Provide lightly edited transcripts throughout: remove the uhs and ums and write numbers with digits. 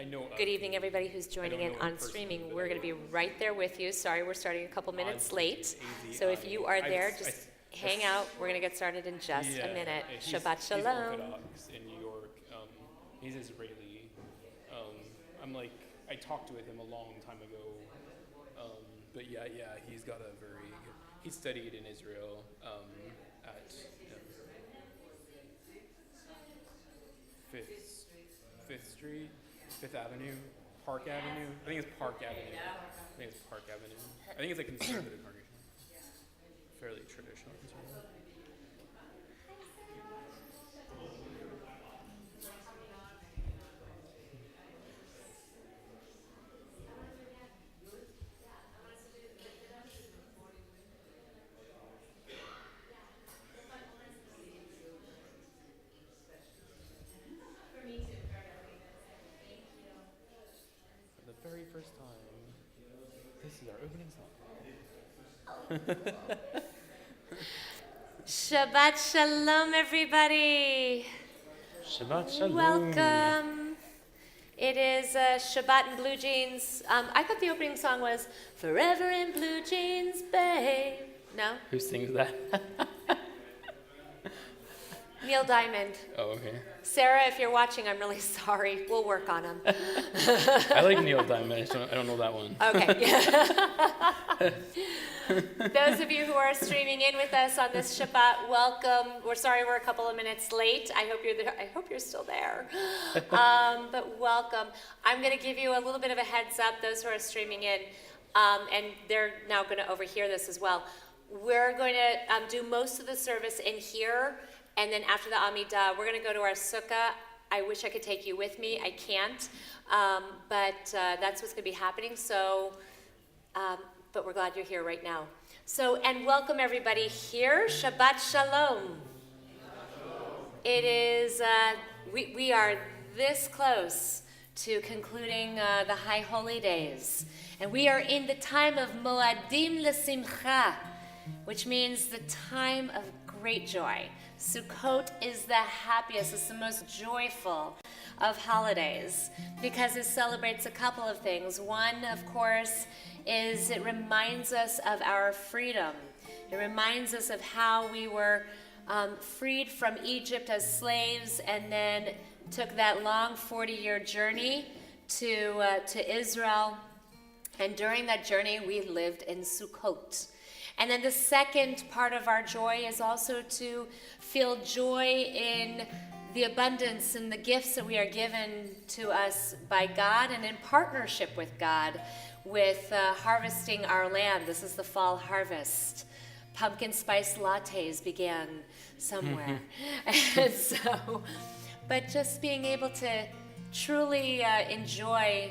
know. Good evening, everybody who's joining in on streaming. We're going to be right there with you. Sorry, we're starting a couple minutes late. So if you are there, just hang out. We're going to get started in just a minute. Shabbat He's shalom. Orthodox in New York. He's Israeli. I talked with him a long time ago. But he's got he studied in Israel at Fifth Street, Fifth Avenue, Park Avenue. I think it's Park Avenue. I think it's a conservative congregation. Fairly traditional conservative. For the very first time, this is our opening song. Shabbat shalom, everybody. Shabbat shalom. Welcome. It is Shabbat in Blue Jeans. I thought the opening song was Forever in Blue Jeans, babe. No? Who sings that? Neil Diamond. Oh, okay. Sarah, if you're watching, I'm really sorry. We'll work on him. I like Neil Diamond. I don't know that one. Okay. Those of you who are streaming in with us on this Shabbat, welcome. We're sorry we're a couple of minutes late. I hope you're there. I hope you're still there. But welcome. I'm going to give you a little bit of a heads up, those who are streaming in, and they're now going to overhear this as well. We're going to do most of the service in here, and then after the Amidah, we're going to go to our sukkah. I wish I could take you with me. I can't, but that's what's going to be happening. So. But we're glad you're here right now. So, and welcome everybody here. Shabbat shalom. It is, we are this close to concluding the High Holy Days. And we are in the time of Moadim L'Simcha, which means the time of great joy. Sukkot is the happiest, it's the most joyful of holidays because it celebrates a couple of things. One, of course, is it reminds us of our freedom. It reminds us of how we were freed from Egypt as slaves and then took that long 40-year journey to Israel. And during that journey, we lived in Sukkot. And then the second part of our joy is also to feel joy in the abundance and the gifts that we are given to us by God and in partnership with God with harvesting our land. This is the fall harvest. Pumpkin spice lattes began somewhere. And so, but just being able to truly enjoy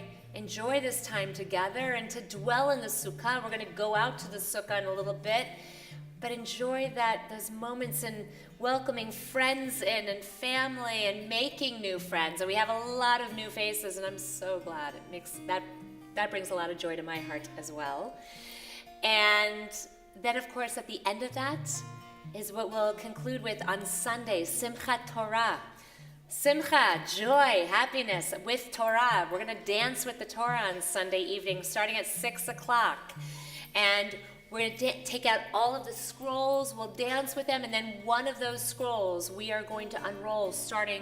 this time together and to dwell in the sukkah. We're going to go out to the sukkah in a little bit, but enjoy those moments in welcoming friends in and family and making new friends. And we have a lot of new faces, and I'm so glad. It makes that brings a lot of joy to my heart as well. And then, of course, at the end of that is what we'll conclude with on Sunday, Simchat Torah. Simcha, joy, happiness with Torah. We're going to dance with the Torah on Sunday evening starting at 6 o'clock. And we're going to take out all of the scrolls, we'll dance with them, and then one of those scrolls we are going to unroll starting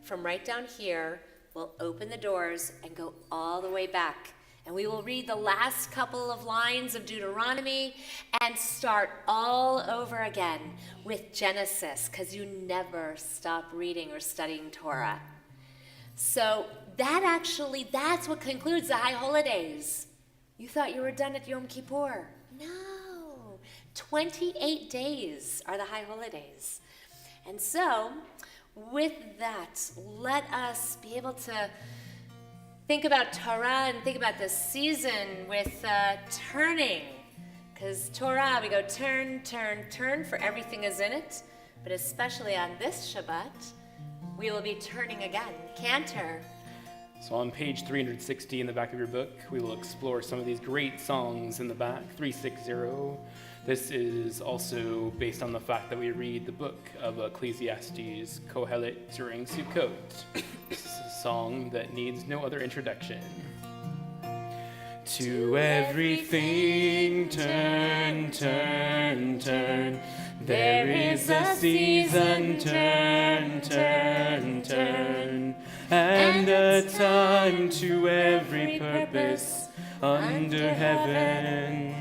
from right down here. We'll open the doors and go all the way back. And we will read the last couple of lines of Deuteronomy and start all over again with Genesis, because you never stop reading or studying Torah. So that's what concludes the High Holidays. You thought you were done at Yom Kippur. No. 28 days are the High Holidays. And so, with that, let us be able to think about Torah and think about this season with turning. Because Torah, we go turn, turn, turn, for everything is in it. But especially on this Shabbat, we will be turning again. Cantor. So on page 360 in the back of your book, we will explore some of these great songs in the back, 360. This is also based on the fact that we read the book of Ecclesiastes, Kohelet, during Sukkot. song that needs no other introduction. To everything turn, turn, turn. There is a season, turn, turn, turn. And a time to every purpose under heaven.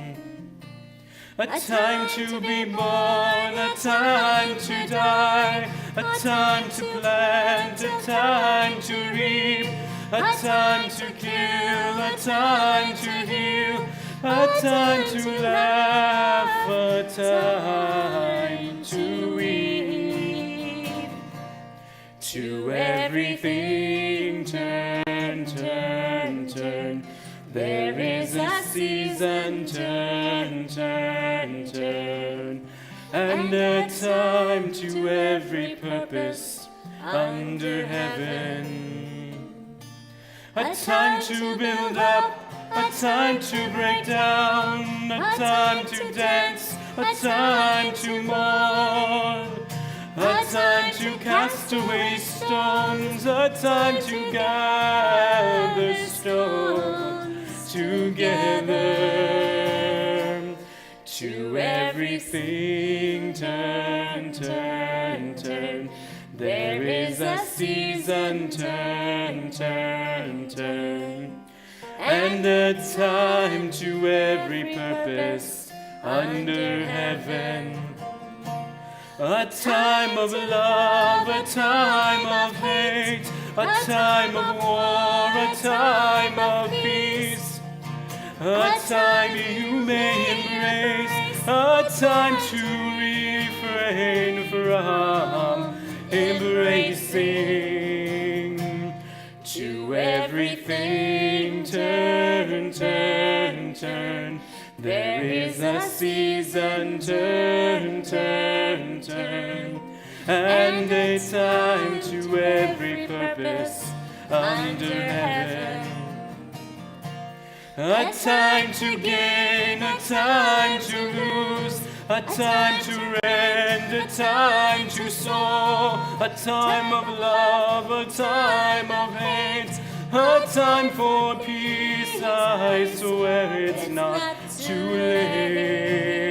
A time to be born, a time to die, a time to plant, a time to reap, a time to kill, a time to heal, a time to laugh, a time to weep. To everything turn, turn, turn. There is a season, turn, turn, turn, and a time to every purpose under heaven. A time to build up, a time to break down, a time to dance, a time to mourn, a time to cast away stones, a time to gather stones together. To everything turn, turn, turn. There is a season, turn, turn, turn. And a time to every purpose under heaven. A time of love, a time of hate, a time of war, a time of peace. A time you may embrace, a time to refrain from embracing. To everything turn, turn, turn. There is a season, turn, turn, turn. And a time to every purpose under heaven. A time to gain, a time to lose, a time to rend, a time to sow, a time of love, a time of hate, a time for peace. I swear it's not too late.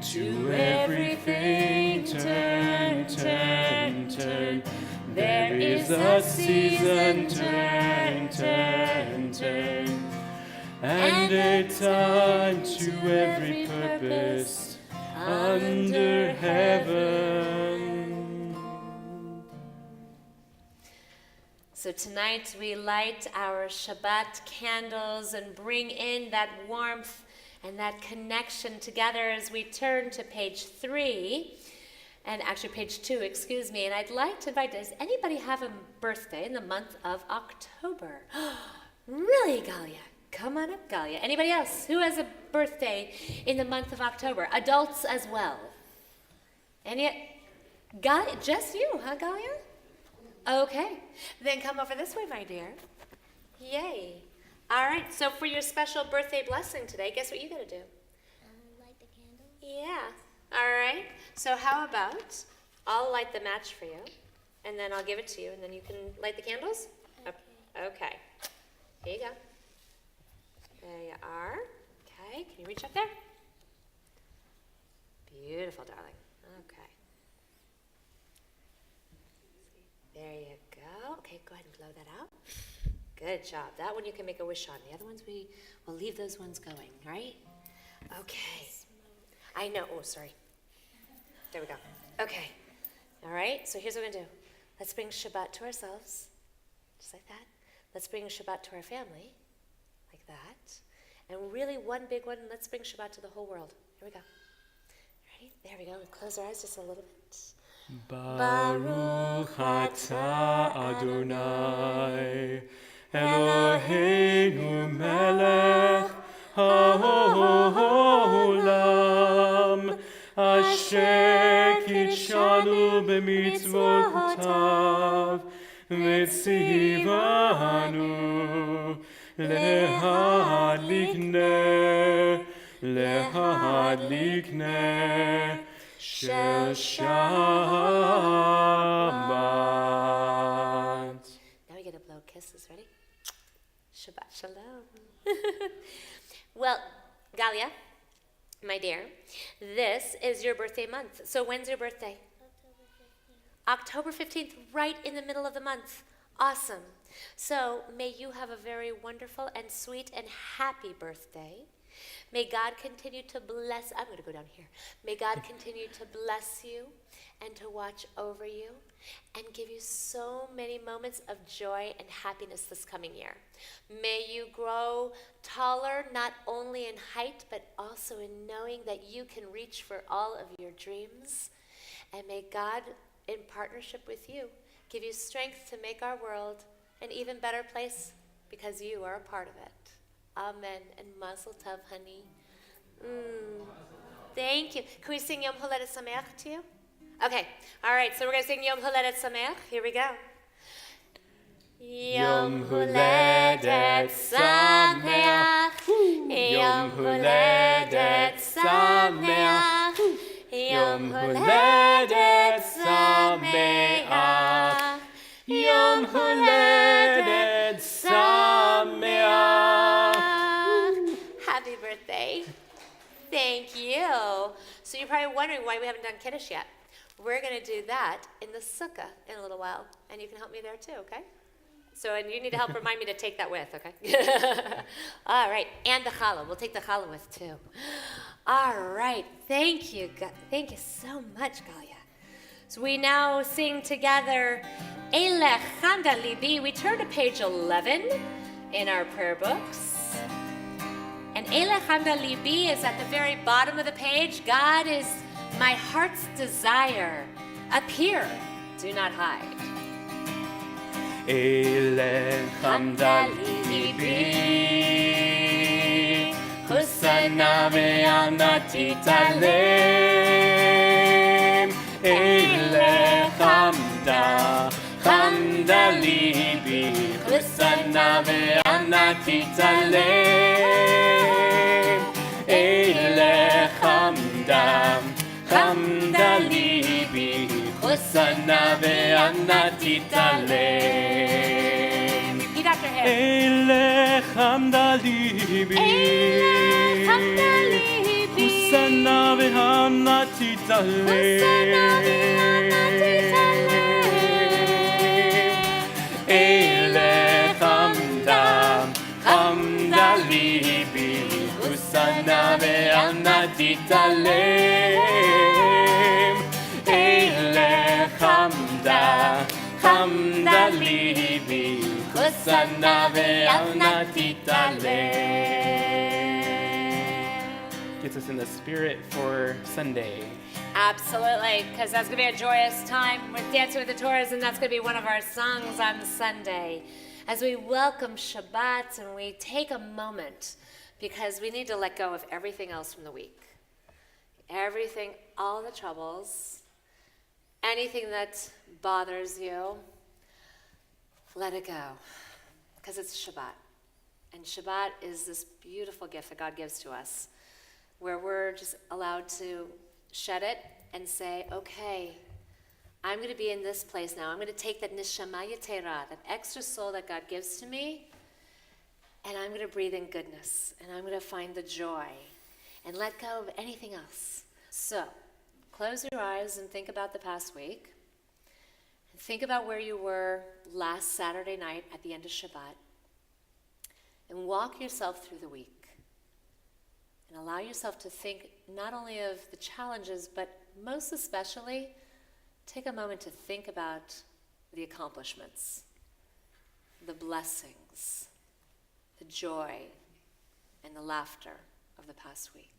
To everything turn, turn, turn. There is a season, turn, turn, turn, and a time to every purpose under heaven. So tonight we light our Shabbat candles and bring in that warmth and that connection together as we turn to page 3. And actually page 2, excuse me. And I'd like to invite, does anybody have a birthday in the month of October? Really, Galia? Come on up, Galia. Anybody else who has a birthday in the month of October? Adults as well. Any? Galia, just you, huh, Galia? Okay. Then come over this way, my dear. Yay. All right, so for your special birthday blessing today, guess what you got to do? Light the candle. Yeah. All right. So how about I'll light the match for you, and then I'll give it to you, and then you can light the candles? Okay. Here you go. There you are. Okay. Can you reach up there? Beautiful, darling. Okay. There you go. Okay, go ahead and blow that out. Good job. That one you can make a wish on. The other ones we'll leave those ones going, right? Okay. I know. Oh, sorry. There we go. Okay. All right. So here's what we're going to do. Let's bring Shabbat to ourselves. Just like that. Let's bring Shabbat to our family. Like that. And really one big one. Let's bring Shabbat to the whole world. Here we go. Ready? There we go. Close our eyes just a little bit. Baruch atah Adonai Eloheinu melech haolam asher kitshanu b'mitzvotav v'tzivanu lehadlik ner shel Shabbat. kisses. Ready? Shabbat shalom. Well, Galia, my dear, this is your birthday month. So when's your birthday? October 15th. October 15th, right in the middle of the month. Awesome. So may you have a very wonderful and sweet and happy birthday. May God continue to bless. I'm going to go down here. May God continue to bless you and to watch over you and give you so many moments of joy and happiness this coming year. May you grow taller, not only in height, but also in knowing that you can reach for all of your dreams. And may God, in partnership with you, give you strength to make our world an even better place because you are a part of it. Amen. And mazel tov, honey. Thank you. Can we sing Yom Holedet Sameach to you? Okay. All right. So we're going to sing Yom Holedet Sameach. Here we go. Yom Holedet Sameach. Yom Holedet Sameach. Yom Holedet Sameach. Yom Holedet Sameach. Happy birthday. Thank you. So you're probably wondering why we haven't done Kiddush yet. We're going to do that in the sukkah in a little while. And you can help me there too, okay? So, and you need to help remind me to take that with, okay? All right. And the challah. We'll take the challah with too. All right. Thank you. Thank you so much, Galia. So we now sing together Elech Chanda Libi. We turn to page 11 in our prayer books. And Elech Chanda Libi is at the very bottom of the page. God is my heart's desire. Appear, do not hide. Elech Chanda Libi, Hosanna ve'ana titalem. Elech Chanda Libi, Hosanna ve'ana titalem. Elech Chanda Libi, Hosanna ve'ana titalem. Repeat after him. Elech Chanda Libi, Hosanna ve'ana titalem. Elech Chanda Libi, Hosanna ve'ana titalem. Elech Chanda Libi, Hosanna ve'ana titalem. Gets us in the spirit for Sunday. Absolutely, because that's going to be a joyous time. We're dancing with the Torahs, and that's going to be one of our songs on Sunday. As we welcome Shabbat and we take a moment, because we need to let go of everything else from the week. Everything, all the troubles, anything that bothers you, let it go, because it's Shabbat. And Shabbat is this beautiful gift that God gives to us, where we're just allowed to shed it and say, okay, I'm going to be in this place now. I'm going to take that neshama yetera, that extra soul that God gives to me, and I'm going to breathe in goodness, and I'm going to find the joy, and let go of anything else. So, close your eyes and think about the past week. And think about where you were last Saturday night at the end of Shabbat. And walk yourself through the week. And allow yourself to think not only of the challenges, but most especially, take a moment to think about the accomplishments, the blessings, the joy, and the laughter of the past week.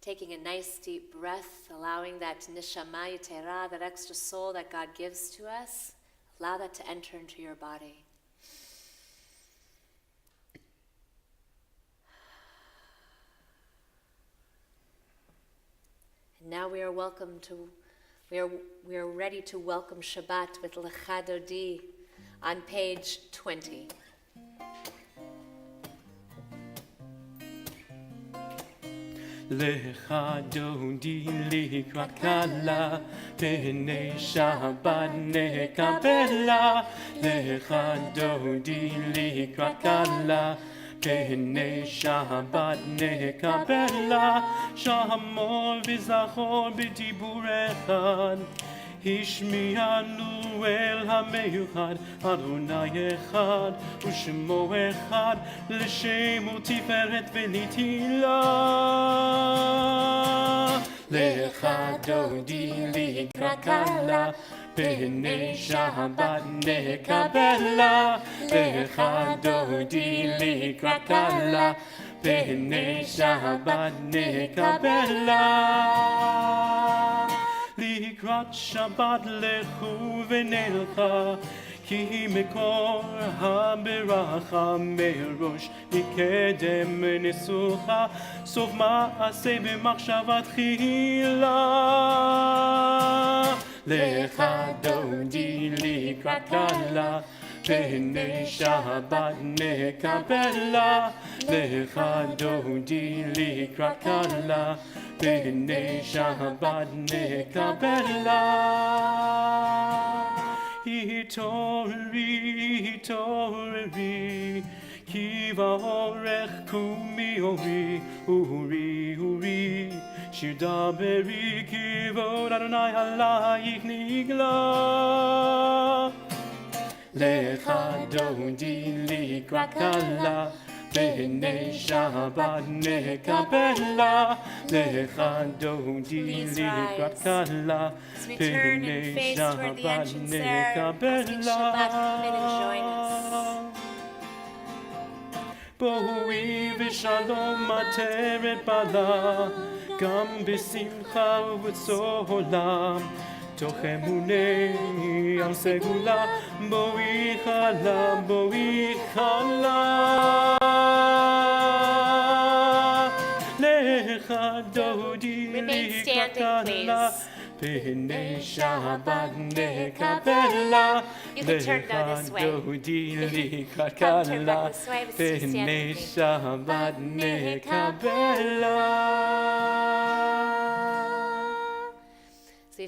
Taking a nice deep breath, allowing that neshama yetera, that extra soul that God gives to us, allow that to enter into your body. And now we are ready to welcome Shabbat with Lecha Dodi on page 20. Lecha dodi likrat kala, pene shabbat nekabela. Lecha dodi likrat kala, pene shabbat nekabela. Shamor v'zachor b'dibur echad, השמיענו אל המיוחד, אדוני אחד ושמו אחד, לשם ותפארת ונתהילה. לך דודי לקראת כלה, פני שבת נקבלה. לך דודי לקראת כלה, פני שבת נקבלה. לקראת שבת לכו ונלכה, כי מקור הברכה מראש מקדם נסוכה, סוף מעשה במחשבה תחילה. לך דודי לקראת כלה, פני שבת נקבלה. לך דודי לקראת כלה, פני שבת נקבלה. התעוררי, התעוררי, כי באורך קומי אורי, אורי, אורי, שיר דברי, כבוד אדוני עלייך נגלה. לך דודי לקראת כלה, פני שבת נקבלה. לך דודי לקראת כלה, פני שבת נקבלה. בואי ושלום עטרת בעלה, גם בשמחה ובצהלה, תוך אמוני על סגולה. בואי חלה, בואי חלה. לך דודי לקראת כלה, פני שבת נקבלה. לך דודי לקראת כלה, פני שבת נקבלה. So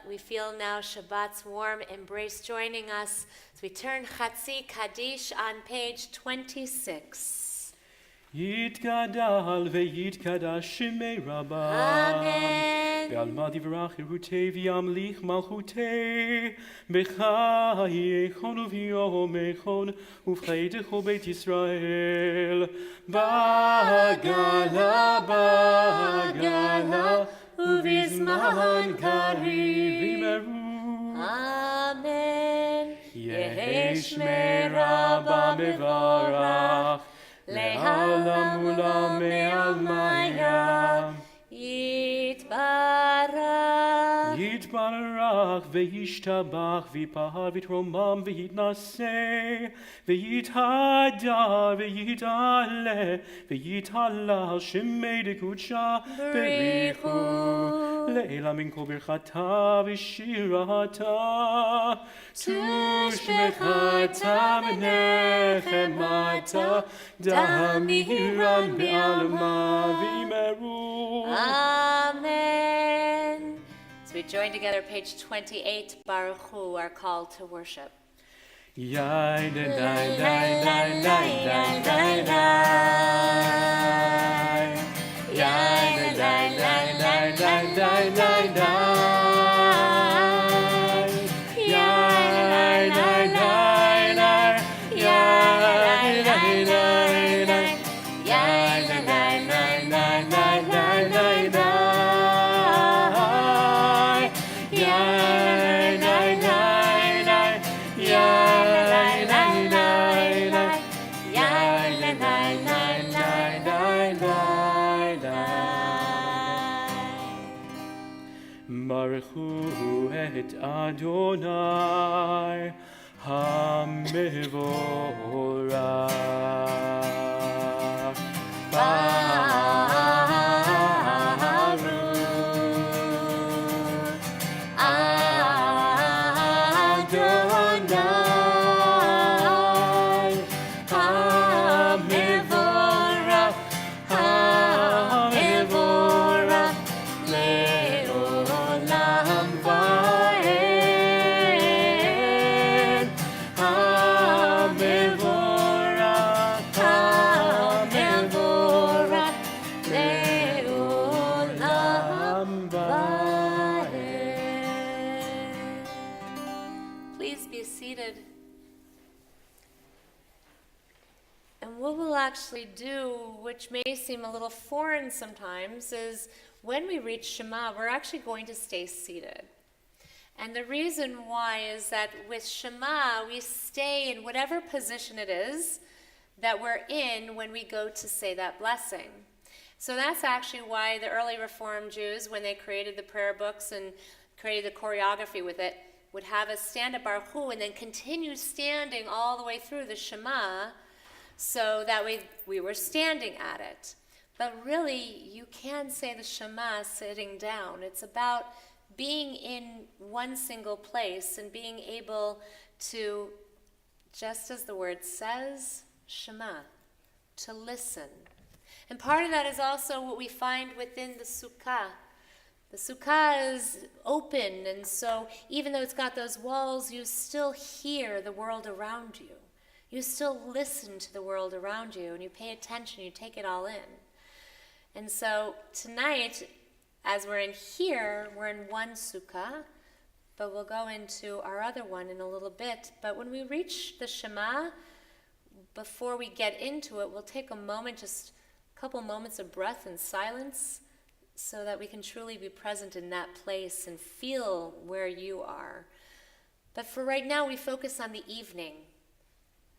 we feel now Shabbat's warm embrace joining us as we turn Chatzi Kaddish on page 26. יתגדל ויתקדש שמי רבה. אמן. בעלמא דברך חירותי וימליך מלכותי. בחייכון וביומכון ובחיתך בית ישראל. בגלה בגלה ובזמן קריב ימרו. אמן. יהי שמי רבה מברך, לעולם ולעולמי עלמיה. יתברך. יתברך וישתבח ויפאר ויתרומם ויתנשא ויתהדר ויתעלה ויתהלל שמי דקודשה בריחו לעילה מן כל ברכתה ושירתה תושבחתה ונחמתה דמירן בעלמה וימרו. Amen. So we join together page 28, Baruch Hu, our call to worship. Yai da dai dai dai dai dai dai dai. Yai da dai dai dai dai dai dai dai. Yai dai dai dai dai. Yai dai dai dai. Yai da dai dai dai dai dai dai dai. Yai dai dai dai. Yai dai dai dai. Yai dai dai dai dai dai dai. Baruch Hu et Adonai HaMevorach. Amen. actually do, which may seem a little foreign sometimes, is when we reach Shema, we're actually going to stay seated. And the reason why is that with Shema, we stay in whatever position it is that we're in when we go to say that blessing. So that's actually why the early Reformed Jews, when they created the prayer books and created the choreography with it, would have us stand at Baruch Hu and then continue standing all the way through the Shema, so that we were standing at it. But really, you can say the Shema sitting down. It's about being in one single place and being able to, just as the word says, Shema, to listen. And part of that is also what we find within the Sukkah. The Sukkah is open, and so even though it's got those walls, you still hear the world around you. You still listen to the world around you, and you pay attention, you take it all in. And so tonight, as we're in here, we're in one Sukkah, but we'll go into our other one in a little bit. But when we reach the Shema, before we get into it, we'll take a moment, just a couple moments of breath and silence, so that we can truly be present in that place and feel where you are. But for right now, we focus on the evening.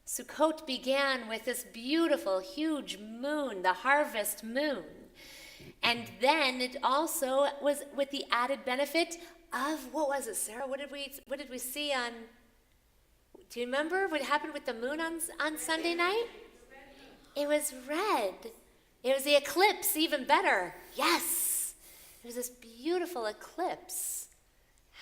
Sukkot began with this beautiful, huge moon, the harvest moon. And then it also was with the added benefit of, what was it, Sarah? What did we see on, do you remember what happened with the moon on Sunday night? It was red. It was the eclipse, even better. Yes. It was this beautiful eclipse.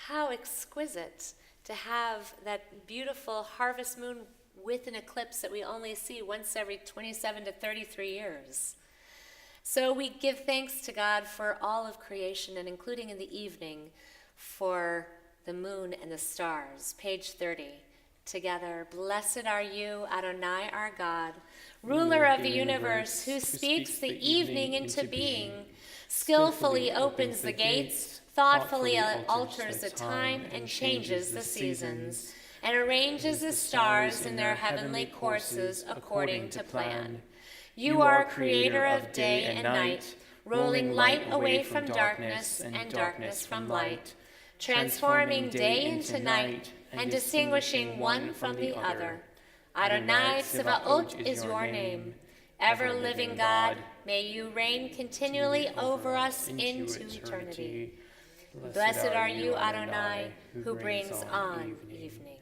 How exquisite to have that beautiful harvest moon with an eclipse that we only see once every 27 to 33 years. So we give thanks to God for all of creation, and including in the evening for the moon and the stars. Page 30. Together, blessed are you, Adonai our God, ruler of the universe, who speaks the evening into being, skillfully opens the gates, thoughtfully alters the time and changes the seasons, and arranges the stars in their heavenly courses according to plan. You are creator of day and night, rolling light away from darkness and darkness from light, transforming day into night and distinguishing one from the other. Adonai Tsevaot is your name. Ever-living God, may you reign continually over us into eternity. Blessed are you, Adonai, who brings on evening.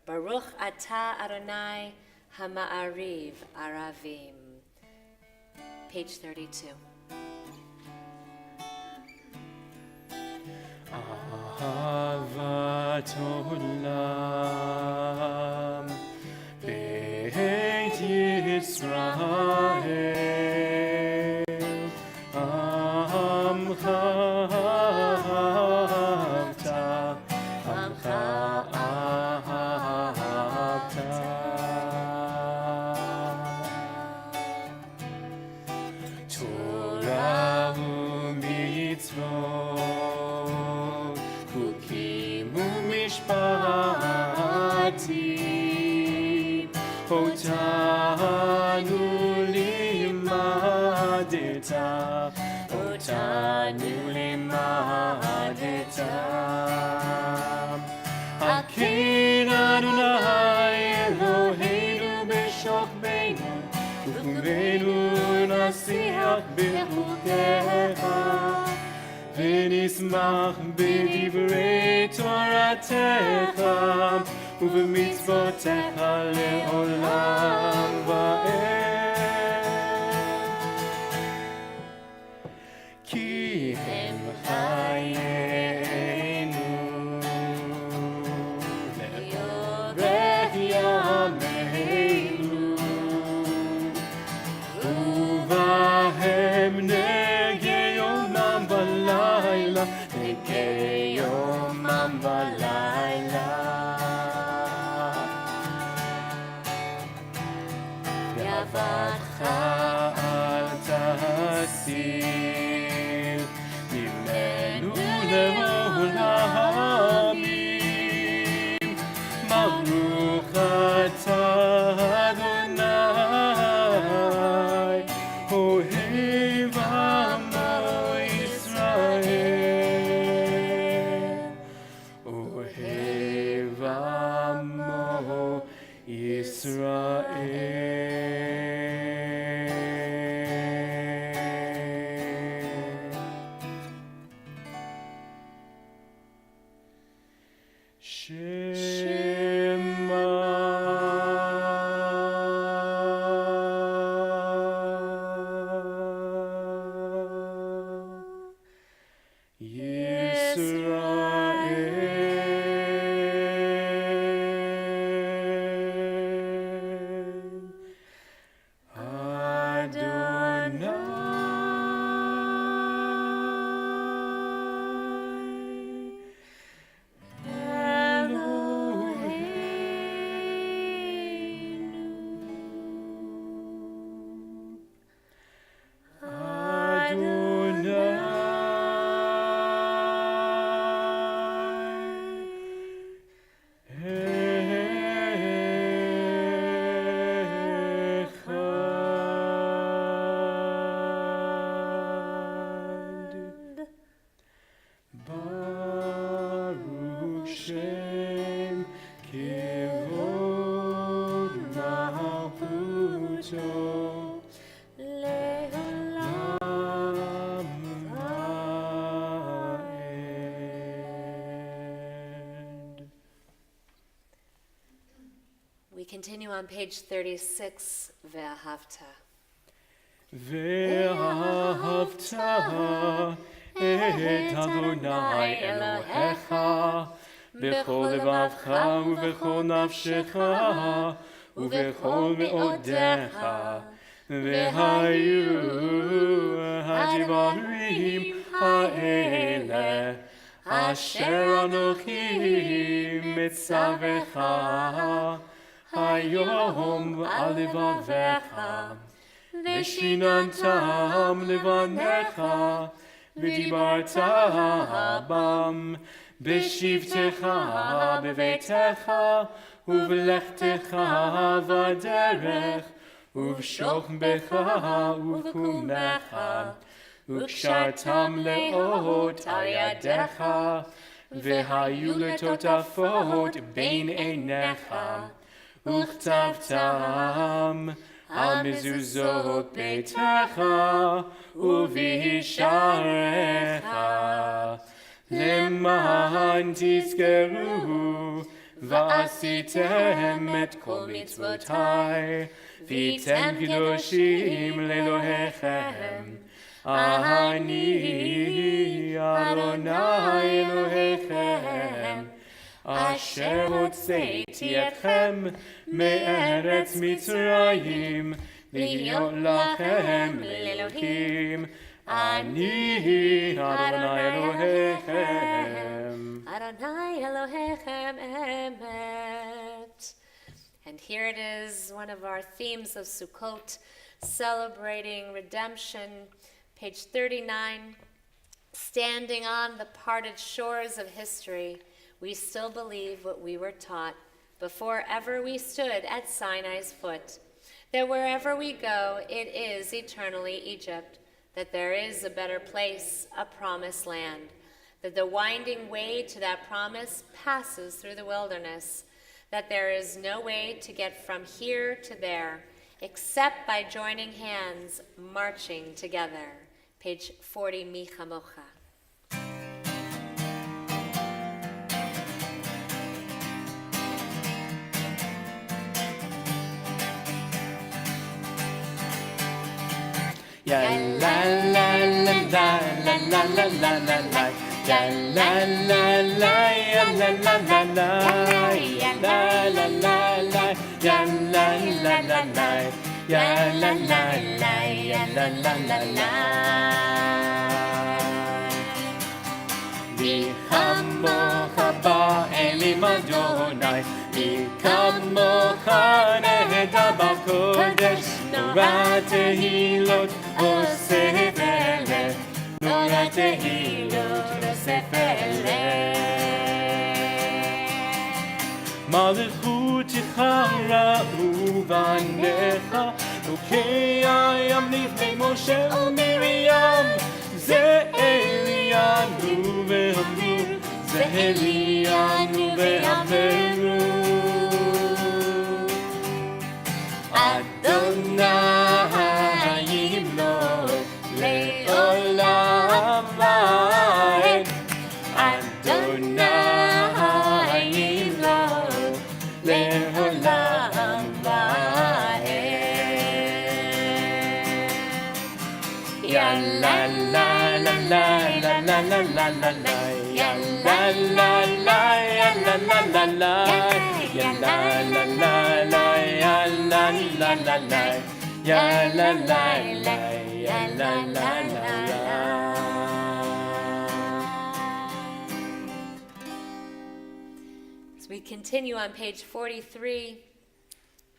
Baruch atah Adonai hama'ariv aravim. Page 32. אהבת עולם בית ישראל עמך אהבת עמך אהבת תורה ומצוות חוקים ומשפטים אותנו לימדת הכן אדוני אלוהינו בשוכבנו וקומנו נשיח בחוקיך ונשמח בדברי תורתך ובמצוותיך לעולם ועד. כי הם חיינו לאורך ימינו ובהם נגי יומם ולילה נגי יומם ולילה יבדך אל תסיר ממנו לעולמים ברוך אתה אדוני Baruch Shem Kivod Malchuto Le'olam Va'ed. We continue on page 36, Ve'ahavta. ואהבת את אדוני אלוהיך בכל לבבך ובכל נפשך ובכל מאודיך והיו הדברים האלה אשר אנוכי מצווך היום על לבביך ושיננתם לבניך ודיברת בם בשבתך בביתך ובלכתך בדרך ובשוכבך ובקומך וקשרתם לאות על ידיך והיו לטוטפות בין עיניך וכתבתם על מזוזות ביתך ובשעריך למען תזכרו ועשיתם את כל מצוותיי והייתם קדושים לאלוהיכם אני אדוני אלוהיכם אשר הוצאתי אתכם מארץ מצרים להיות לכם לאלוהים אני אדוני אלוהיכם Adonai Elohechem Emet. And here it is, one of our themes of Sukkot, celebrating redemption, page 39. Standing on the parted shores of history, we still believe what we were taught before ever we stood at Sinai's foot, that wherever we go, it is eternally Egypt, that there is a better place, a promised land, that the winding way to that promise passes through the wilderness, that there is no way to get from here to there, except by joining hands, marching together. Page 40, Mi Chamocha. Ya la la la la la la la la la la ya la la la ya la la la la ya la la la la ya la la la la ya la la la ya la la la la Mi chamocha ba'elim Adonai Mi chamocha neheda b'kodesh Nora tehilot osef eleh Nora tehilot osef eleh Malchutecha ra'u banecha Ukei ayam lifnei Moshe u'Miriam Ze Elianu ve'amru Ze Elianu ve'ameru Adonai yimlok le'olam va'ed Adonai yimlok le'olam va'ed Ya la la la la la la la la la la, ya la la la, ya la la la la, ya la la la la, ya la la la la, ya la la la, ya la la la la. As we continue on page 43,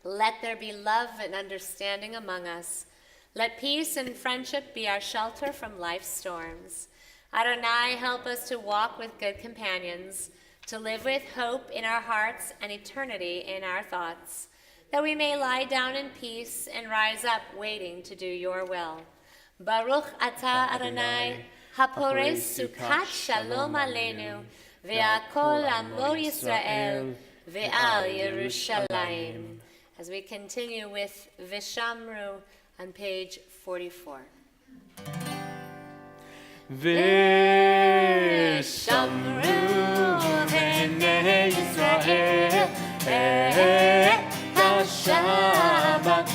let there be love and understanding among us. Let peace and friendship be our shelter from life's storms. Adonai, help us to walk with good companions, to live with hope in our hearts and eternity in our thoughts, that we may lie down in peace and rise up waiting to do your will. Baruch atah Adonai, hapores sukat shalom aleinu, ve'akol amo Yisrael, ve'al Yerushalayim. As we continue with Vishamru on page 44. Vishamru b'nei Yisrael et ha-shabbat,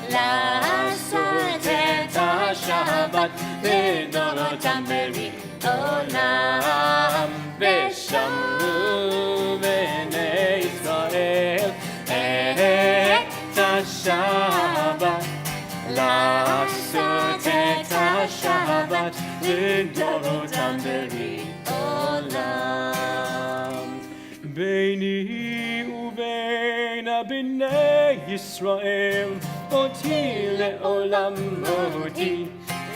לעשות את השבת לדורותם ברית עולם. ושמרו בני ישראל את השבת, לעשות את השבת לדורותם ברית עולם. ביני ובין בני ישראל אותי לעולם אותי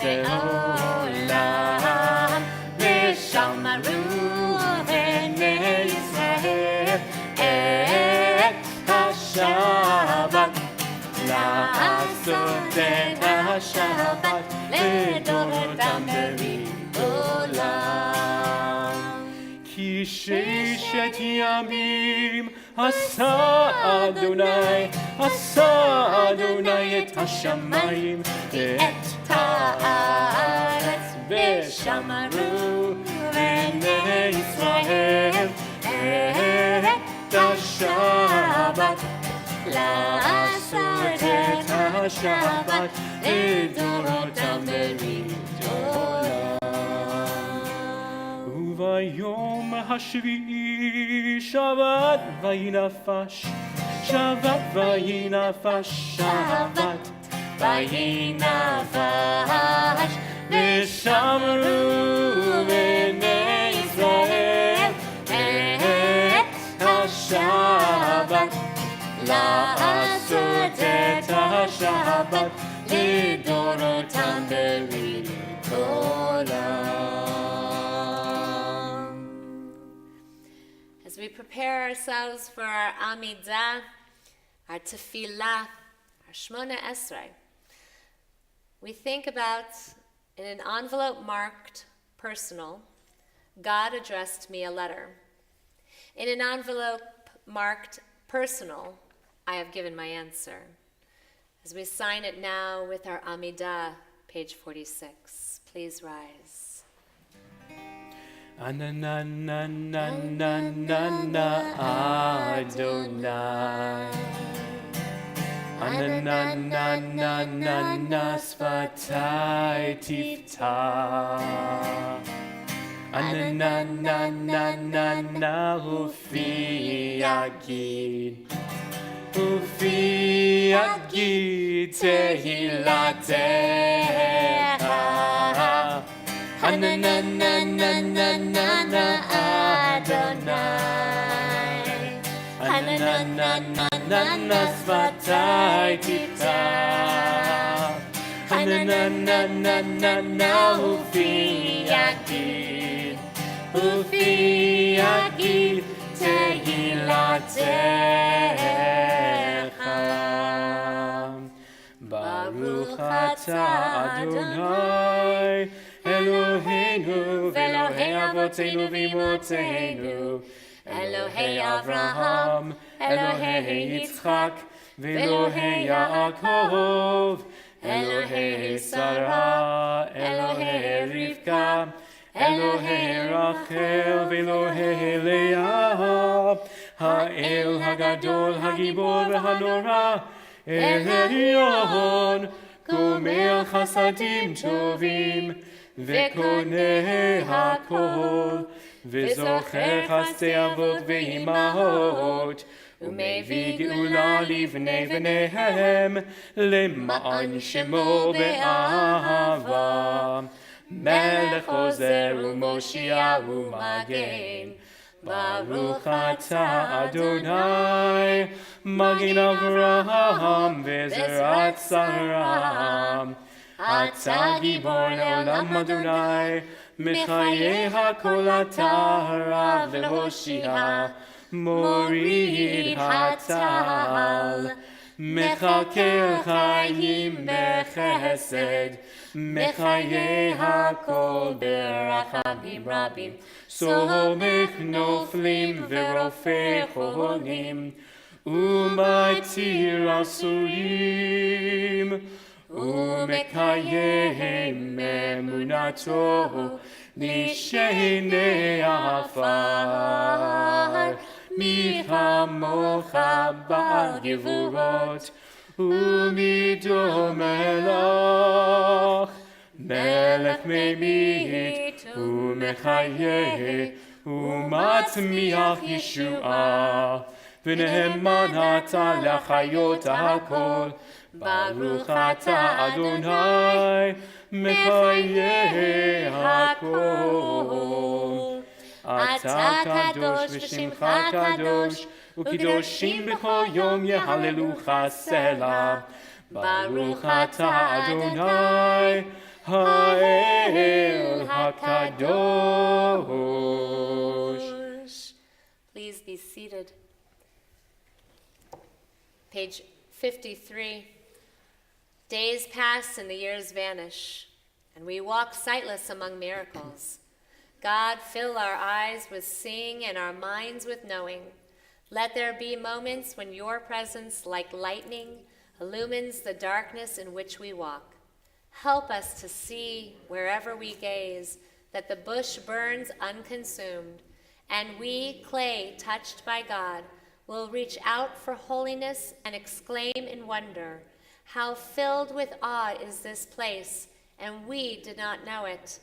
לעולם. ושמרו בני ישראל את השבת, לעשות את השבת לדורותם ברית עולם. כי ששת ימים עשה אדוני את השמיים ואת הארץ, ושמרו בני ישראל את השבת, לעשות את השבת לדורותם ברית עולם. וביום השביעי שבת וינפש, שבת וינפש, שבת וינפש. ושמרו בני ישראל את השבת, לעשות את השבת לדורותם ברית עולם. As we prepare ourselves for our Amidah, our Tefillah, our Shmona Esrei, we think about, in an envelope marked personal, God addressed me a letter. In an envelope marked personal, I have given my answer. As we sign it now with our Amidah, page 46. Please rise. Anananananana Adonai, Anananananana Sfatai Tiftach, Anananananana Ufi Yagid, Ufi Yagid Tehilatecha. Anananananana Adonai, Ananananana Sfatai Tiftach, Ananananana Ufi Yagid, Ufi Yagid Tehilatecha. Baruch atah Adonai Eloheinu v'Elohei Avotenu v'Imotenu, Elohei Avraham, Elohei Yitzchak, v'Elohei Yaakov, Elohei Sarah, Elohei Rivka, Elohei Rachel, v'Elohei Leah, Ha'el Hagadol, Hagibor v'Hanora, El Elyon, Gomel Chasadim Tovim, וקונה הכל, וזוכר חסדי אבות ואימהות, ומביא גאולה לבני בניהם, למען שמו באהבה. מלך עוזר ומושיע ומגן, ברוך אתה אדוני, מגן אברהם וזרעת שרה. אתה גיבור לעולם אדוני, מחיי הכל אתה רב והושיע, מוריד הטל. מחכה חיים בחסד, מחיי הכל ברחמים רבים, סומך נופלים ורופא חולים, ומתיר אסורים, ומקיים אמונתו לשני עפר. מי כמוך בעל גבורות ומדומה לך, מלך ממית ומחיה ומצמיח ישועה, ונאמן אתה לחיות הכל. ברוך אתה אדוני מחיי הכל. אתה קדוש ושמך קדוש, וקדושים בכל יום יהללוך סלה. ברוך אתה אדוני האל הקדוש. Please be seated. Page 53. Days pass and the years vanish, and we walk sightless among miracles. God, fill our eyes with seeing and our minds with knowing. Let there be moments when your presence, like lightning, illumines the darkness in which we walk. Help us to see, wherever we gaze, that the bush burns unconsumed, and we, clay touched by God, will reach out for holiness and exclaim in wonder, how filled with awe is this place, and we did not know it.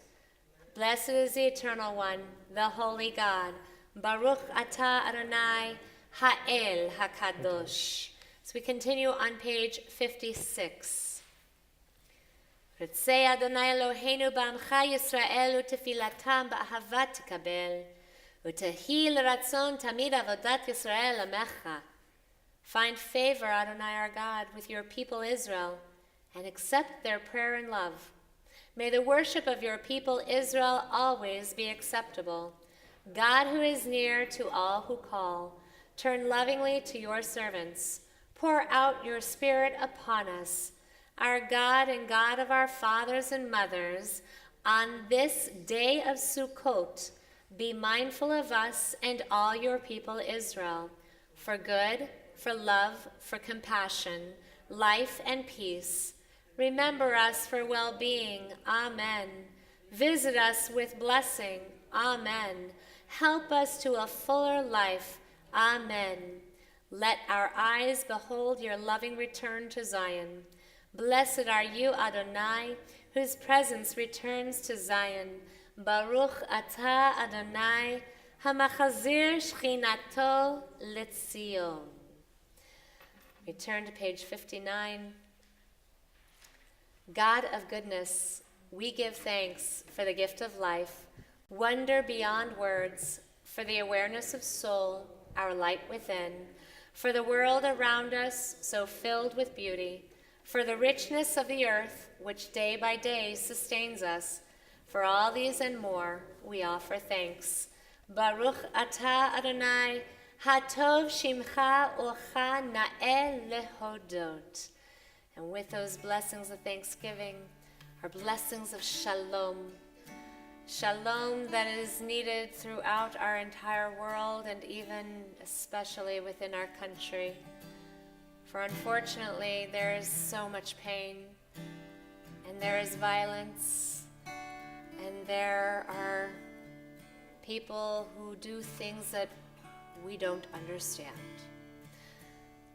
Blessed is the Eternal One, the Holy God. Baruch atah Adonai Ha'el HaKadosh. So we continue on page 56. Ritzei Adonai Eloheinu ba'amcha Yisrael u'tefilatam ba'ahavat tekabel u'tehi l'ratzon tamid avodat Yisrael amecha. Find favor, Adonai our God, with your people Israel, and accept their prayer in love. May the worship of your people Israel always be acceptable. God, who is near to all who call, turn lovingly to your servants. Pour out your Spirit upon us, our God and God of our fathers and mothers. On this day of Sukkot, be mindful of us and all your people Israel, for good, for love, for compassion, life and peace. Remember us for well-being. Amen. Visit us with blessing. Amen. Help us to a fuller life. Amen. Let our eyes behold your loving return to Zion. Blessed are you, Adonai, whose presence returns to Zion. Baruch atah Adonai, hamachazir shchinato letzion. Return to page 59. God of goodness, we give thanks for the gift of life, wonder beyond words, for the awareness of soul, our light within, for the world around us so filled with beauty, for the richness of the earth which day by day sustains us. For all these and more, we offer thanks. Baruch atah Adonai, hatov shimcha ucha na'el lehodot. And with those blessings of thanksgiving are blessings of shalom. Shalom that is needed throughout our entire world and even especially within our country. For unfortunately, there is so much pain, and there is violence, and there are people who do things that we don't understand.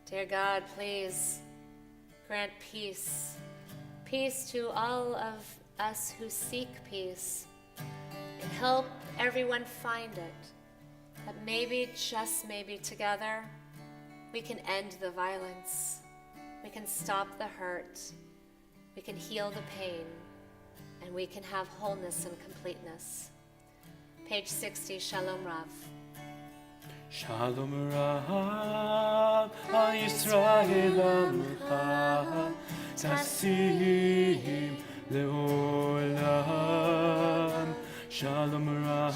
Dear God, please grant peace. Peace to all of us who seek peace, and help everyone find it, that maybe, just maybe together, we can end the violence, we can stop the hurt, we can heal the pain, and we can have wholeness and completeness. Page 60, Shalom Rav. Shalom Rav, Yisrael Amcha, Tasim Leolam. Shalom Rav,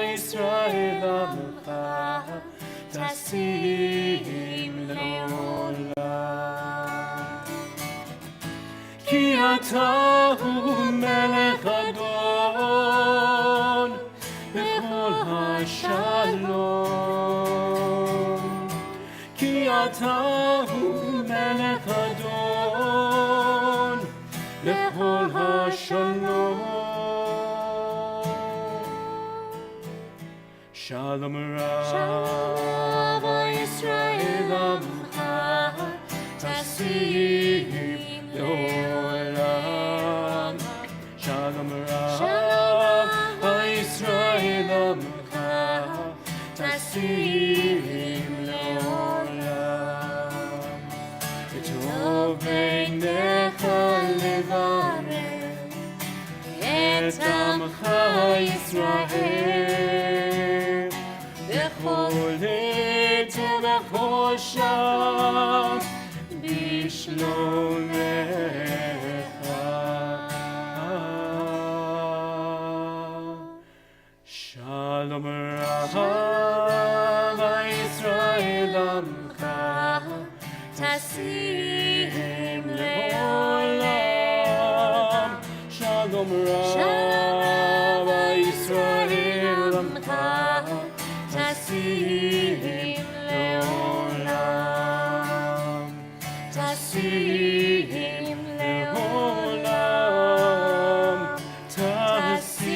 Yisrael Amcha, Tasim Leolam. Ki ata hu melech adon bechol hashalom. Ki ata hu melech adon bechol hashalom. Shalom Rav Yisrael Amcha, Tasim Leolam. Shalom Rav Yisrael Amcha, Tasim Leolam. V'tov beinecha levarech et Amcha Yisrael b'chol עת ובכל שעה בשלומך. Shalom Rav Yisrael Amcha, Tasim Leolam. Shalom Rav Yisrael Amcha, Tasim Leolam. Tasim Leolam. Tasim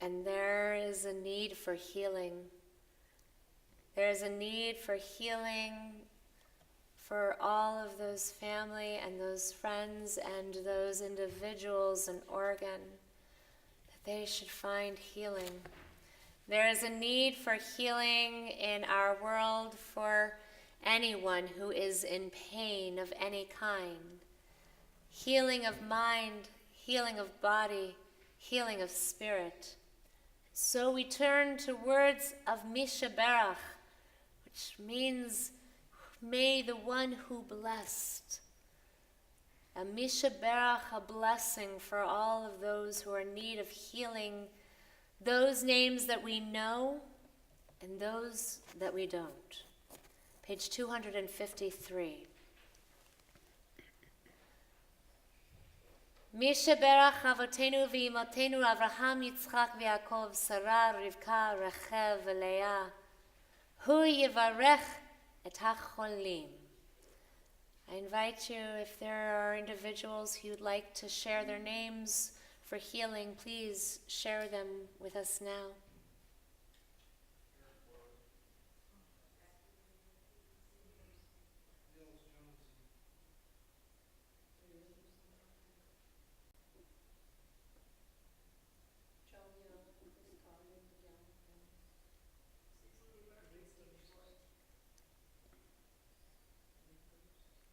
And there is a need for healing. There is a need for healing for all of those family and those friends and those individuals in Oregon, that they should find healing. There is a need for healing in our world for anyone who is in pain of any kind. Healing of mind, healing of body, healing of spirit. So we turn to words of Mishaberach, which means, may the one who blessed. A Mishaberach, a blessing for all of those who are in need of healing, those names that we know and those that we don't. Page 253. Mishaberach avotenu v'imotenu Avraham, Yitzchak v'Yaakov, Sarah, Rivka, Rachel v'Leah. Hu yivarech et hacholim. I invite you, if there are individuals who would like to share their names for healing, please share them with us now.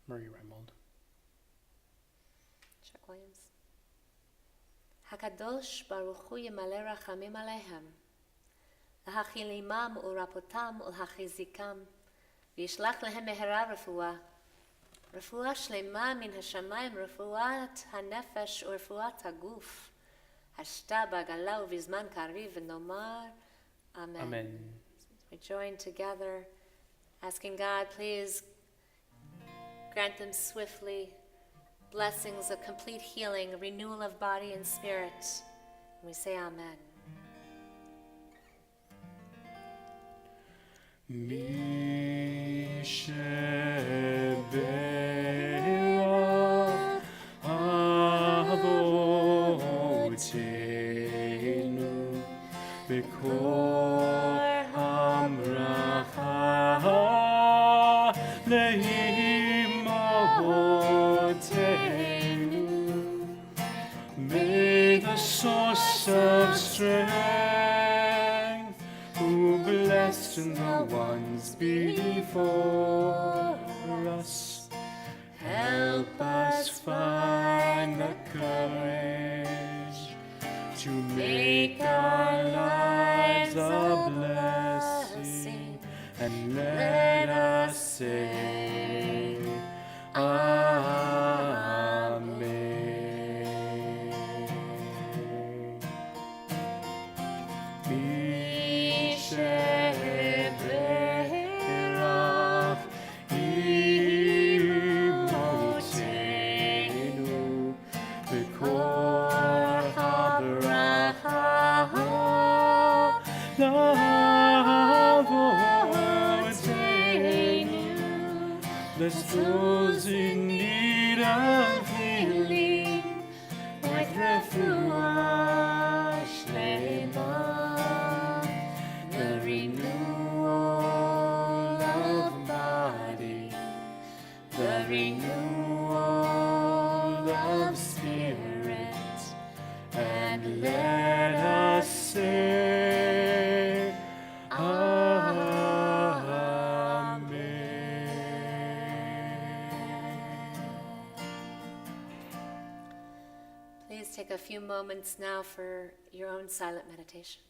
Marie Reimold. Chuck Williams. Hakadosh Baruch Hu Yimale Rachamim Alehem, Lahachilimam Urapotam Ulhachizikam, V'yishlach Lehem Mehera Refuah, Refuah Shlema Min Hashamayim, Refuat HaNefesh U'Refuat HaGuf, Hashta B'Gala U'Vizman Kariv V'Nomar Amen. Amen. We join together, asking God, please grant them swiftly blessings of complete healing, renewal of body and spirit. And we say Amen. Mishaberach avotenu leimotenu. May the source of strength, who blessed the ones before us, help us find the courage to make our lives a blessing, and let us say, Amen. Misheberach imotenu v'kol habracha lavotenu. Bless those in need of healing with refuah shlema, the renewal of body, the renewal of spirit, and let us say, Please take a few moments now for your own silent meditation.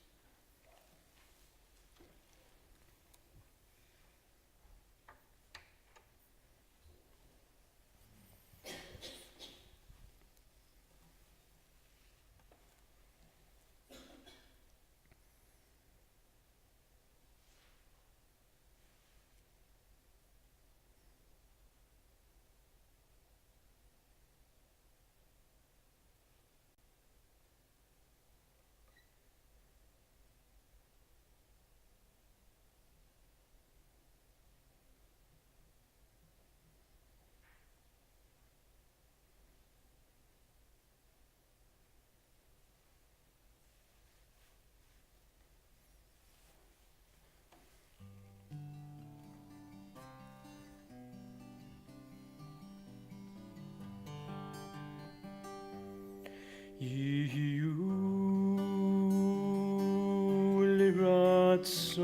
Ratson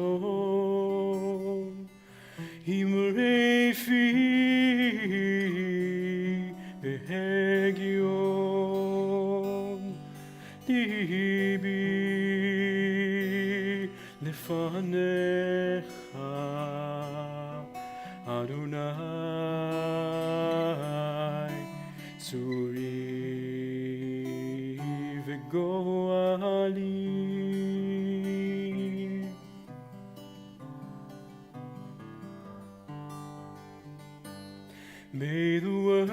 Himrefi Behegion Libi Lefanecha Adonai Tzuri Vegoali. May the words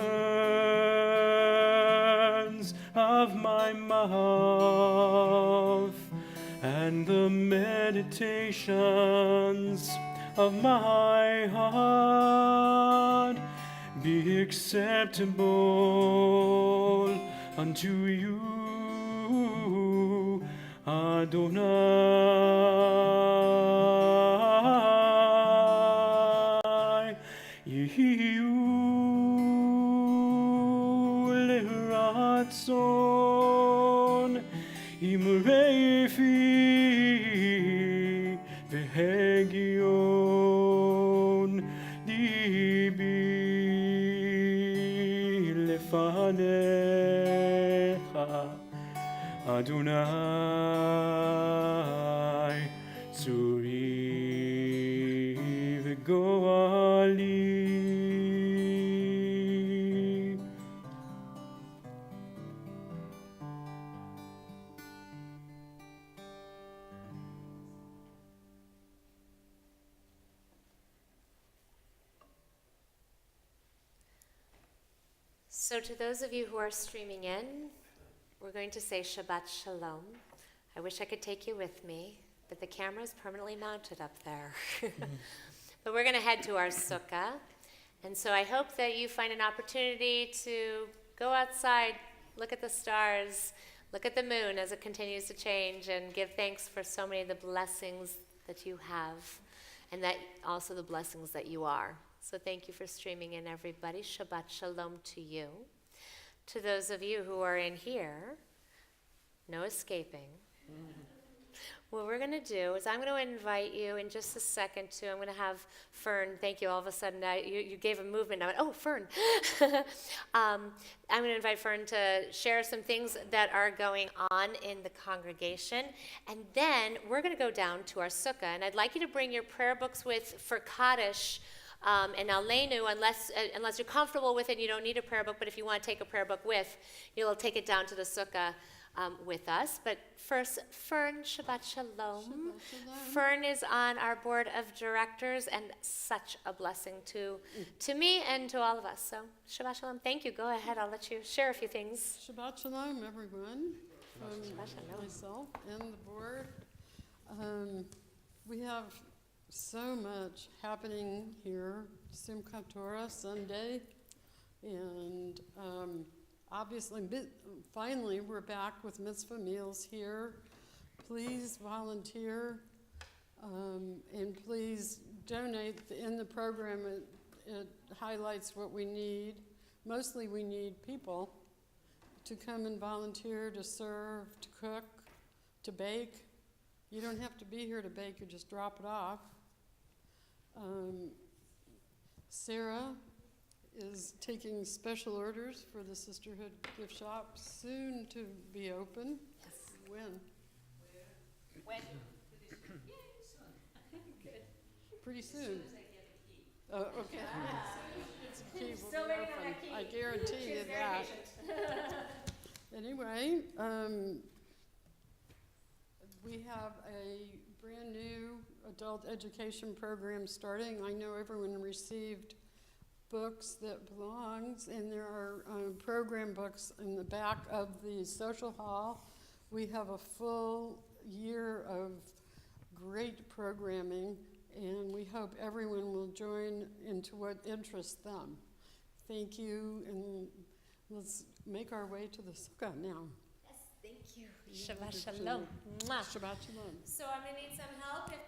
of my mouth and the meditations of my heart be acceptable unto you, Adonai. Ratson imrefi vehegion libi lefanecha Adonai tzuri vegoali. So to those of you who are streaming in, we're going to say Shabbat Shalom. I wish I could take you with me, but the camera's permanently mounted up there. But we're going to head to our sukkah. And so I hope that you find an opportunity to go outside, look at the stars, look at the moon as it continues to change, and give thanks for so many of the blessings that you have, and that also the blessings that you are. So thank you for streaming in, everybody. Shabbat shalom to you. To those of you who are in here, no escaping. What we're going to do is I'm going to invite you in just a second to, I'm going to have Fern, thank you, all of a sudden you gave a movement. I went, oh, Fern. I'm going to invite Fern to share some things that are going on in the congregation. And then we're going to go down to our sukkah. And I'd like you to bring your prayer books for Kaddish and Aleinu, unless you're comfortable with it, you don't need a prayer book, but if you want to take a prayer book with, you'll take it down to the sukkah with us. But first, Fern, Shabbat Shalom. Shabbat shalom. Fern is on our board of directors and such a blessing to me and to all of us. So Shabbat Shalom. Thank you. Go ahead. I'll let you share a few things. Shabbat shalom, everyone, from Shabbat shalom. myself and the board. We have so much happening here. Simchat Torah Sunday, and obviously, finally, we're back with mitzvah meals here. Please volunteer, and please donate in the program. It highlights what we need. Mostly we need people to come and volunteer, to serve, to cook, to bake. You don't have to be here to bake, you just drop it off. Sarah is taking special orders for the Sisterhood gift shop, soon to be open. Yes. When? When? Pretty soon. Oh, okay. Key will Still be waiting on open. that key. I guarantee She you was very that. patient. Anyway, we have a brand new adult education program starting. I know everyone received books that belongs, and there are program books in the back of the social hall. We have a full year of great programming, and we hope everyone will join into what interests them. Thank you, and let's make our way to the sukkah now. Yes, thank you. Shabbat Shalom. Mwah. Shabbat shalom. So I'm going to need some help. If